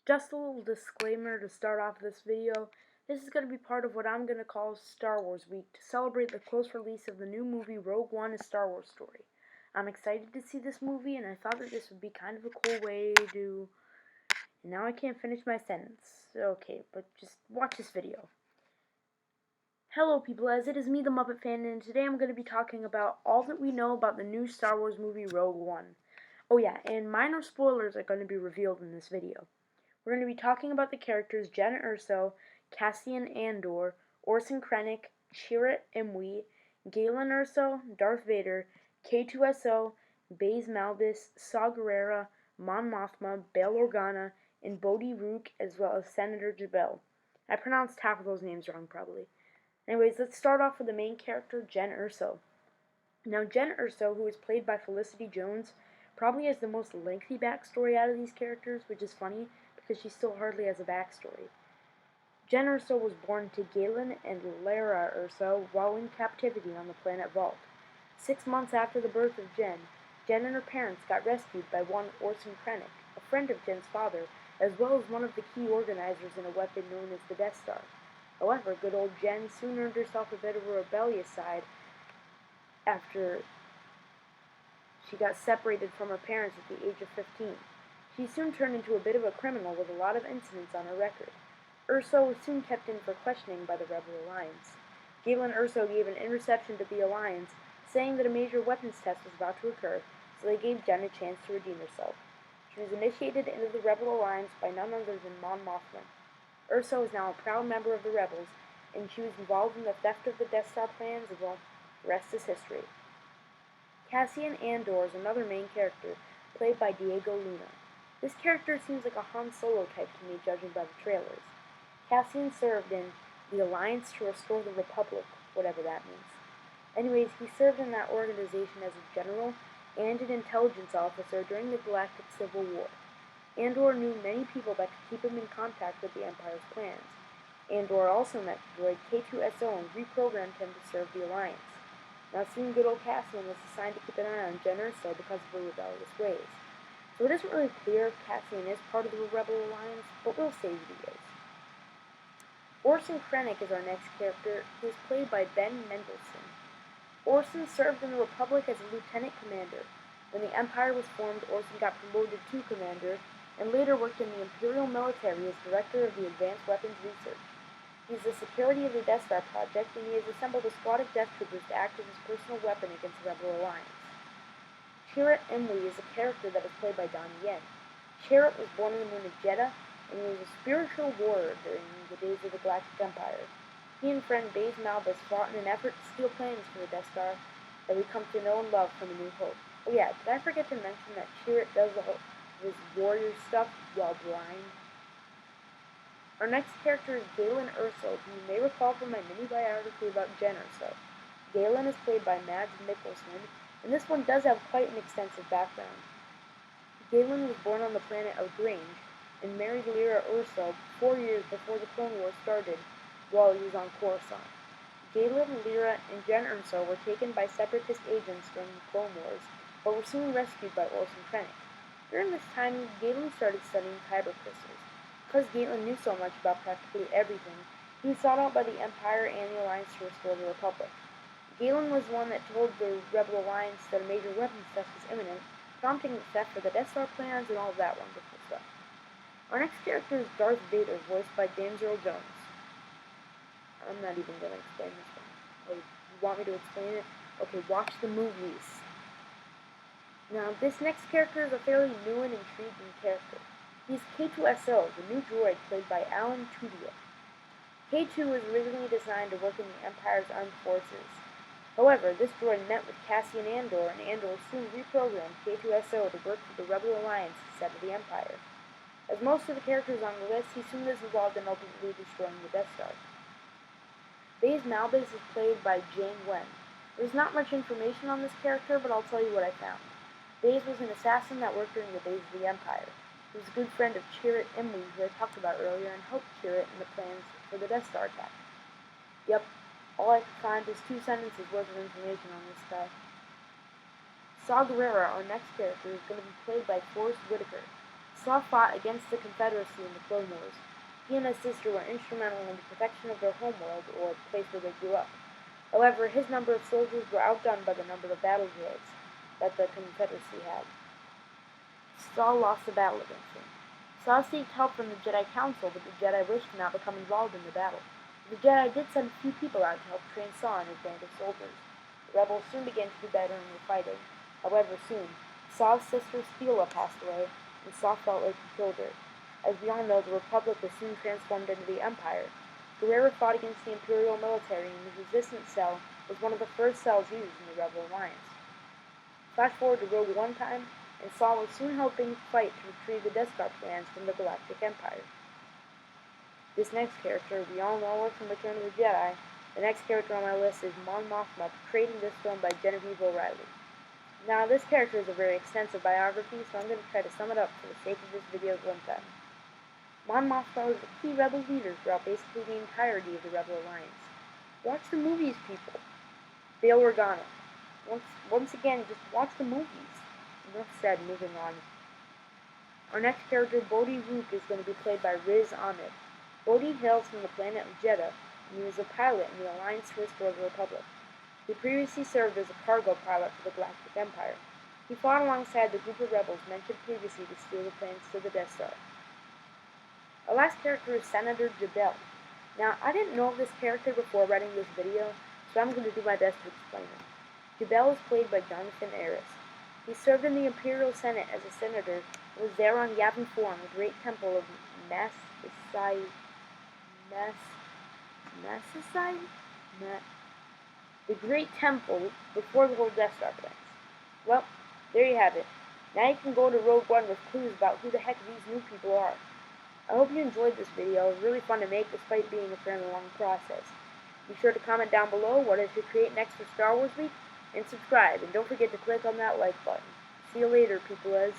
Just a little disclaimer to start off this video. This is going to be part of what I'm going to call Star Wars Week to celebrate the close release of the new movie Rogue One: A Star Wars Story. I'm excited to see this movie, and I thought that this would be kind of a cool way to... And now I can't finish my sentence. Okay, but just watch this video. Hello people, as it is me, the Muppet Fan, and today I'm going to be talking about all that we know about the new Star Wars movie Rogue One. Oh yeah, and minor spoilers are going to be revealed in this video. We're going to be talking about the characters Jyn Erso, Cassian Andor, Orson Krennic, Chirrut Îmwe, Galen Erso, Darth Vader, K2SO, Baze Malbus, Saw Gerrera, Mon Mothma, Bail Organa, and Bodhi Rook, as well as Senator Jabel. I pronounced half of those names wrong, probably. Anyways, let's start off with the main character, Jyn Erso. Now, Jyn Erso, who is played by Felicity Jones, probably has the most lengthy backstory out of these characters, which is funny because she still hardly has a backstory. Jyn Erso was born to Galen and Lara Erso while in captivity on the planet Vault. 6 months after the birth of Jyn and her parents got rescued by one Orson Krennic, a friend of Jyn's father, as well as one of the key organizers in a weapon known as the Death Star. However, good old Jyn soon earned herself a bit of a rebellious side after she got separated from her parents at the age of 15. She soon turned into a bit of a criminal with a lot of incidents on her record. Erso was soon kept in for questioning by the Rebel Alliance. Galen Erso gave an interception to the Alliance, saying that a major weapons test was about to occur, so they gave Jyn a chance to redeem herself. She was initiated into the Rebel Alliance by none other than Mon Mothma. Erso is now a proud member of the Rebels, and she was involved in the theft of the Death Star plans, and well, the rest is history. Cassian Andor is another main character, played by Diego Luna. This character seems like a Han Solo type to me, judging by the trailers. Cassian served in the Alliance to Restore the Republic, whatever that means. Anyways, he served in that organization as a general and an intelligence officer during the Galactic Civil War. Andor knew many people that could keep him in contact with the Empire's plans. Andor also met the droid K2SO and reprogrammed him to serve the Alliance. Now soon good old Cassian was assigned to keep an eye on Jyn Erso because of her rebellious ways. So it isn't really clear if Cassian is part of the Rebel Alliance, but we'll say he is. Orson Krennic is our next character, who is played by Ben Mendelsohn. Orson served in the Republic as a lieutenant commander. When the Empire was formed, Orson got promoted to commander, and later worked in the Imperial military as director of the Advanced Weapons Research. He is the security of the Death Star project, and he has assembled a squad of Death Troopers to act as his personal weapon against the Rebel Alliance. Chirrut Îmwe is a character that is played by Donnie Yen. Chirrut was born on the moon of Jedha, and he was a spiritual warrior during the days of the Galactic Empire. He and friend Baze Malbus fought in an effort to steal plans for the Death Star that we come to know and love from A New Hope. Oh yeah, did I forget to mention that Chirrut does all his warrior stuff while blind? Our next character is Galen Erso, who you may recall from my mini-biography about Jyn Erso. Galen is played by Mads Mikkelsen, and this one does have quite an extensive background. Galen was born on the planet Ugrange and married Lyra Erso 4 years before the Clone Wars started, while he was on Coruscant. Galen, Lyra, and Jyn Erso were taken by Separatist agents during the Clone Wars, but were soon rescued by Orson Krennic. During this time, Galen started studying kyber crystals. Because Galen knew so much about practically everything, he was sought out by the Empire and the Alliance to restore the Republic. Galen was the one that told the Rebel Alliance that a major weapons test was imminent, prompting the theft for the Death Star plans and all of that wonderful stuff. Our next character is Darth Vader, voiced by James Earl Jones. I'm not even going to explain this one. Oh, you want me to explain it? Okay, watch the movies. Now, this next character is a fairly new and intriguing character. He's K2SO, the new droid played by Alan Tudyk. K2 was originally designed to work in the Empire's armed forces. However, this droid met with Cassian Andor, and Andor soon reprogrammed K2SO to work for the Rebel Alliance instead of the Empire. As most of the characters on the list, he soon is involved in ultimately destroying the Death Star. Baze Malbus is played by Jane Wen. There's not much information on this character, but I'll tell you what I found. Baze was an assassin that worked during the days of the Empire. He was a good friend of Chirrut Îmwe, who I talked about earlier, and helped Chirrut in the plans for the Death Star attack. Yep, all I could find was 2 sentences worth of information on this guy. Saw Gerrera, our next character, is going to be played by Forrest Whitaker. Saw fought against the Confederacy in the Clone Wars. He and his sister were instrumental in the protection of their homeworld, or the place where they grew up. However, his number of soldiers were outdone by the number of battle droids that the Confederacy had. Saw lost the battle against him. Saw seeked help from the Jedi Council, but the Jedi wished to not become involved in the battle. The Jedi did send a few people out to help train Saw and his band of soldiers. The rebels soon began to do better in their fighting. However, soon, Saw's sister Steela passed away, and Saw felt like he killed her. As we all know, the Republic was soon transformed into the Empire. Gerrera fought against the Imperial military, and the Resistance Cell was one of the first cells used in the Rebel Alliance. Flash forward to Rogue One time, and Saw was soon helping fight to retrieve the Death Star plans from the Galactic Empire. This next character, we all know her from Return of the Jedi. The next character on my list is Mon Mothma, portrayed in this film by Genevieve O'Reilly. Now, this character is a very extensive biography, so I'm going to try to sum it up for the sake of this video's runtime. Mon Mothma was a key rebel leader throughout basically the entirety of the Rebel Alliance. Watch the movies, people. Bail Organa. Once again, just watch the movies. Enough said, moving on. Our next character, Bodhi Rook, is going to be played by Riz Ahmed. Bodhi hails from the planet of Jedha, and he was a pilot in the Alliance to restore the Republic. He previously served as a cargo pilot for the Galactic Empire. He fought alongside the group of rebels mentioned previously to steal the plans to the Death Star. Our last character is Senator Jabel. Now, I didn't know of this character before writing this video, so I'm going to do my best to explain him. Jabel is played by Jonathan Aris. He served in the Imperial Senate as a senator and was there on Yavin 4 in the Great Temple of the Great Temple before the whole Death Star plans. Well, there you have it. Now you can go to Rogue One with clues about who the heck these new people are. I hope you enjoyed this video. It was really fun to make despite being a fairly long process. Be sure to comment down below what I should create next for Star Wars Week, and subscribe, and don't forget to click on that like button. See you later, people.